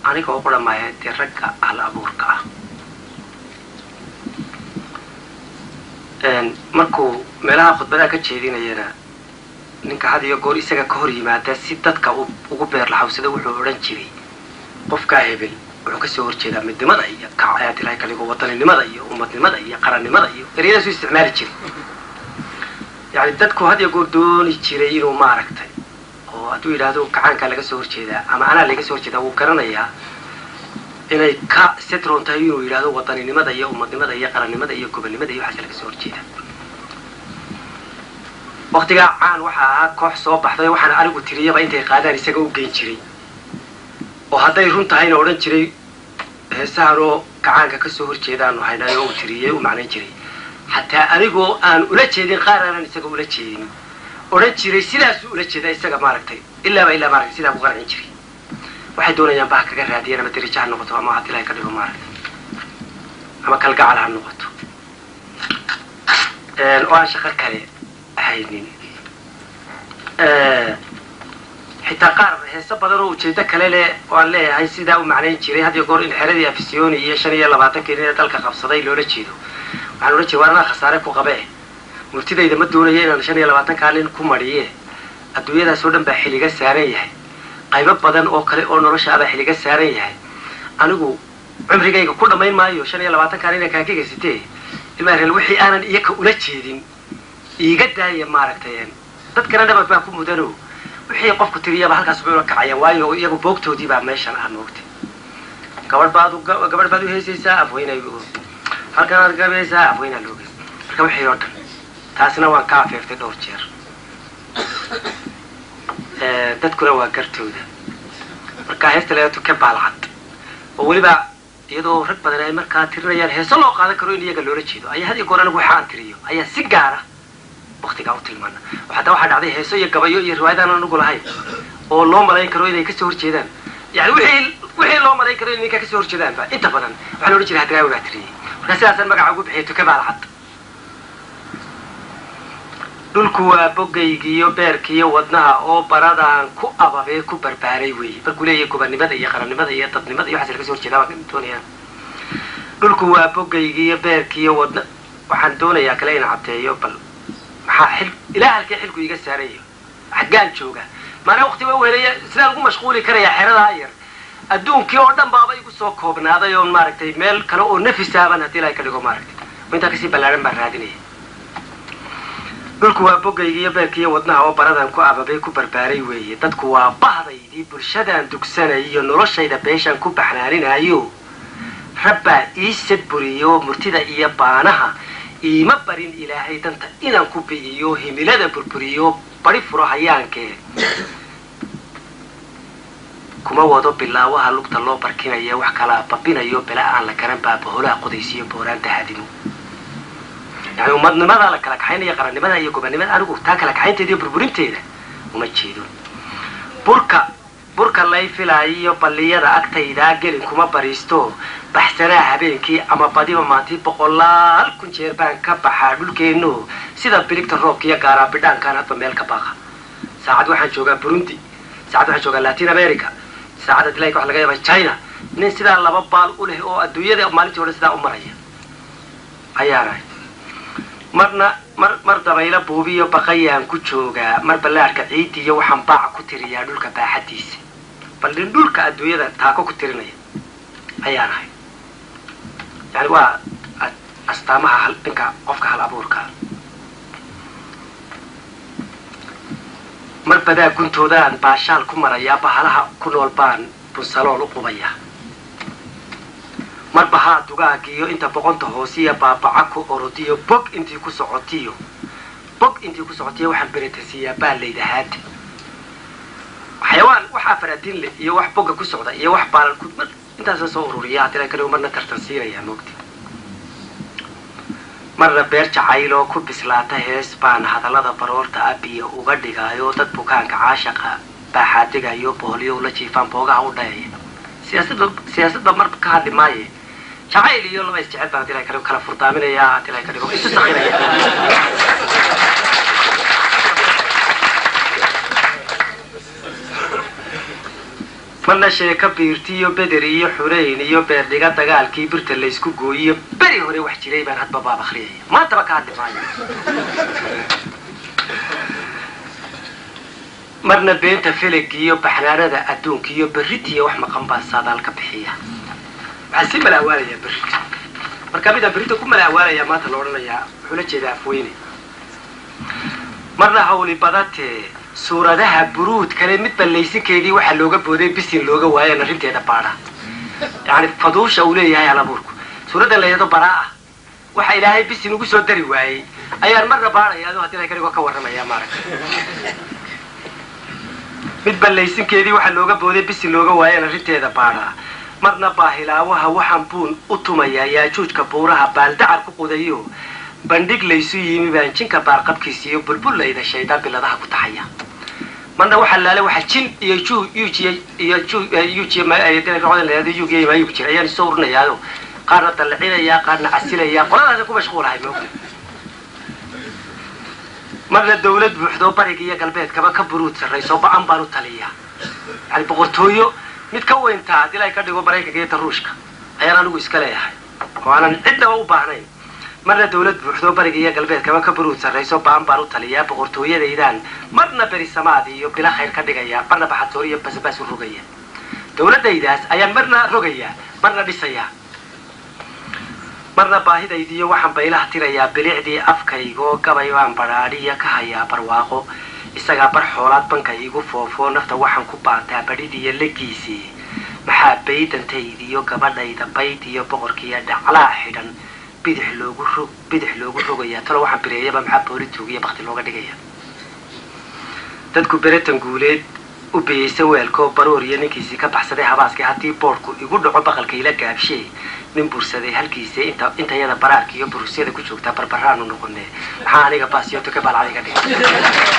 أنا كأقول ما يترجع على أبورك markuu meelaha khudbada ka jeedinayna ninka had iyo goor isaga ka hor yimaada si dadka ugu beer laxawsada wuxuu oran jiray qofka hebel wuxuu ka soo horjeedaa midnimada iyo kacayad ilaahay kaliya wadaninimada iyo ummadnimada iyo qarannimada iyo ereyadaas uu isticmaali jiray yani dadku had iyo goor dooni jiray inuu maaragtay oo haduu yiraahdo kacaanka laga soo horjeedaa ama ana laga soo horjeedaa uu garanayaa inay ka setrontahay inuu yiraahdo wadaninimada iyo ummadnimada iyo qarannimada iyo gobonnimada iyo waxa laga soo horjeedaa waqtiga aan waxa koox soo baxday waxaan arigu tiriyaba intay qaadaan isaga u geyn jiray oo haday runtahayna oran jiray heesaaro kacaanka ka soo horjeedaan waxayna oo tiriyay u macnayn jiray hatta arigu aan ula jeedin qaaraan isaga ula jeedin oran jiray sidaas ula jeedaa isaga maaragtay ilaa maaragtay sidaa u qaracin jiray waxay doonayaan baa kaga raadiyeen ama dirijaha noqoto ama hadii ay ka dhigo maaragtay ama kalgacal ha noqoto oo aan shaqo kale haynin xitaa qaar heesa badan oo ujeeda kale leh oo aan leeyahay sidaa u macnayn jiray hadii goor in xeradii afisiyooni iyo 25 keenay dalka qabsaday loola jeedo waxaan oran jiray warna khasaare ku qabee murtidayda ma doonayo inaan 25 kaalin ku mariye adduunyada soo dhan baa xiliga saaran yahay qayb badan oo kale oo noloshaada xiliga saaran yahay anigu cumrigayga ku dhamayn maayo 25 kaalin ka kageysatay ilaa reer wixii aanan iyaka ula jeedin iiga daaya maaragtay dad kale dhabad baa ku mudano wixii qofku tiriyaba halkaas buu ka kacaya waayo iyagu boogtoodii baa meeshan aan moogtay gabadh baad u heesaysaa afweynay halkan aad gabaysaa afweynaa loogeys marka wixii oo dhan taasina waan ka afeeftay dhowr jeer dadkuna waa gartooda marka heesta leeyahay ka baalcad oo waliba iyadoo rag badan ay markaa tirinayaan heeso loo qaadan karo in iyaga loola jeedo ayaa hadii goor anigu waxaan tiriyo ayaa si gaar ah waqtiga u tilmaana waxa dhacday heeso iyo gabayo iyo riwaayadana anigu lahayn oo loo malayn karo inay ka soo horjeedaan yani wixii loo malayn karo inay ka soo horjeedaan ba inta badan waxa loo jiray hadraawi baa tiriyay marka sidaasan magaca ugu bixiyo ka baalcad dhulku waa bogaygiyo beerkiyo wadnaha oo baradaan ku ababay ku barbaaray weey markuu leeyahay gobonnimada iyo qarannimada iyo dadnimada iyo waxa laga soo horjeedaa waa doonayaan dhulku waa bogaygiyo beerkiyo wadna waxaan doonayaa kale in cabteeyo bal maxaa xil ilaahay xilku iga saarayo xagaan jooga maana waqti waa weelaya sida lagu mashquuli karaya xerada yar adduunkii oo dhan baaba igu soo koobnaaday oo maaragtay meel kale oo nafisaaban hadii la ka dhigo maaragtay inta ka sii balaaran baa raadinaya dhulku waa bogaygiyo beerkiyo wadnaha oo baradan ku ababay ku barbaaray weeye dadku waa bahdaydii bulshadan dugsanayo noloshayda beeshan ku baxnaaninayo rabba iisaburiyo murtida iyo baanaha iima barin ilaahay danta inaan ku biiyo himilada burburiyo bari furo hayaankee kuma wado bilaawaha lugta loo barkinayo wax kala babinayo bila aan la garan baaba holaha qodaysiyo booranta hadimo يعني ومدنمada la kala kaxaynaya qarannimada iyo gobonnimada anigu taa kala kaxaynteeda iyo burburinteeda uma jeedo burka lay filaayo balliyada agtayda gelin kuma bariisto baxsanaa habeenkii ama badiba maantii boqolaal kun jeer baan ka baxaa dhulkeenu sida biligta roobka iyo gaara bidhaankan hadba meel ka baqa saacad waxaan joogaa Burundi saacad waxaan joogaa Latin America saacad ilaa wax laga yaabay China nin sida laba baal u leh oo adduunyada maalintii hore sida u maraya ayaanay mar dabayla buubiyo baqayaan ku jooga mar balaarka ciid iyo waxaan baac ku tiriyaa dhulka baaxadiisa bal dhulka adduunyada taako ku tirinaya ayaanahay yani waa astaamaha halka qofka hal abuurka mar badaa guntoodaan baashaal ku maraya bahalaha ku nool baan bunsalool u qubaya mar bahaa dugaagiyo inta boqonta hoosiya baabaca ku orodiyo bog intii ku socotiyo waxaan beretasiyaa baa leedahaad xayawaan waxa faradin leh iyo wax boga ku socda iyo wax baalan ku intaas soo ururiyaa tira kale marna tartansiinaya moogti marna beer jacaylo ku bislaata hees baan hadalada baroorta abiyo uga dhigaayo dad bukaanka caashaqa baaxaadigayo booliyo la jiifan boogaha u dhaayay siyaasadda marka ka hadlimaaye jacayl iyo laba isjecel baan tira kala furdaaminaya tira kale isu saxinaya marna sheeko biirtiyo bederiyo xureyn iyo beerdhiga dagaalkii birta laysku gooyiyo beri hore wax jiray baan hadba baab akhriyaya maantaba ka hadli maayo marna beenta felegiyo baxnaanada adduunkiyo berritiyo wax maqan baa saadaal ka bixiya waxaa si malaawaalaya berrito marka midaan berrito ku malaawaalaya maanta la odhanayaa wuxuu la jeedaa afweyne marna hawli badatee suuradaha buruud kale mid ballaysinkeedii waxaa looga booday bisin looga waayeen arrinteeda baadha yacni faduusha uu leeyahay halabuurku suuraddan la yidhahdo baraa ah waxa ilaahay bisin ugu soo dari waayey ayaan marna baadhaya adoo haddii kanigo ka warramaya maaragta mid ballaysinkeedii waxaa looga booday bisin looga waayeen arrinteeda baadha marna baahilaawaha waxaan buun u tumayaa yaajuujka buuraha baaldacar ku qudayo bandhig laysu yimi baan jinka baarqabkiisa iyo bulbullayda shaydaan biladaha ku taxaya marna waxaa laale waxa jin iyo yuujiya jira ayaan soo urinayaado qaarna dallacinayaa qaarna casilayaa qoladaasa ku mashquulahay moogta marna dawlad buuxdoo bariga iyo galbeedkaba ka buruud sarrayso ba-an baan u taliyaa yani boqortooyo mid ka weyntaa haddii la ka dhigo maraykanka iyo taruushka ayaan anigu iska leeyahay oo aanan cidnaba u baahnayn marna dawlad buuxdoo bariga iyo galbeedkaba ka buruud sarrayso ba-an baan u taliyaa boqortooyadaydaan marna berisamaad iyo bila khayr ka dhigaya marna baxadsoor iyo basabaas u rogaya dawladdaydaas ayaan marna rogayaa marna dhisayaa marna baahidaydiiyo waxaan baylaha tirayaa bilicdii afkaygoo gabay baan badhaadhiya ka hayaa barwaaqo isagaa bar xoolaad banka iigu foofoo nafta waxaan ku baataa badhidiiyo legiisii maxaa baydantaydiiyo gabadhayda bayd iyo boqorkiiyo dhaclaa xidhan bidix loogu rogayaa talo waxaan bireeyaba maxaa booli tuugiya bakti looga dhigaya dadku beretan guuleed u biyeysa weelkoo baroor iyo ninkiisii ka baxsaday habaaskii haddii boodhku igu dhaco baqalka ila gaabshee nin bursaday halkiisa intayada baraarka iyo burusyada ku joogtaa barbaraanu noqonee maxaa aniga baasiyoto ka baalcadiga dhigay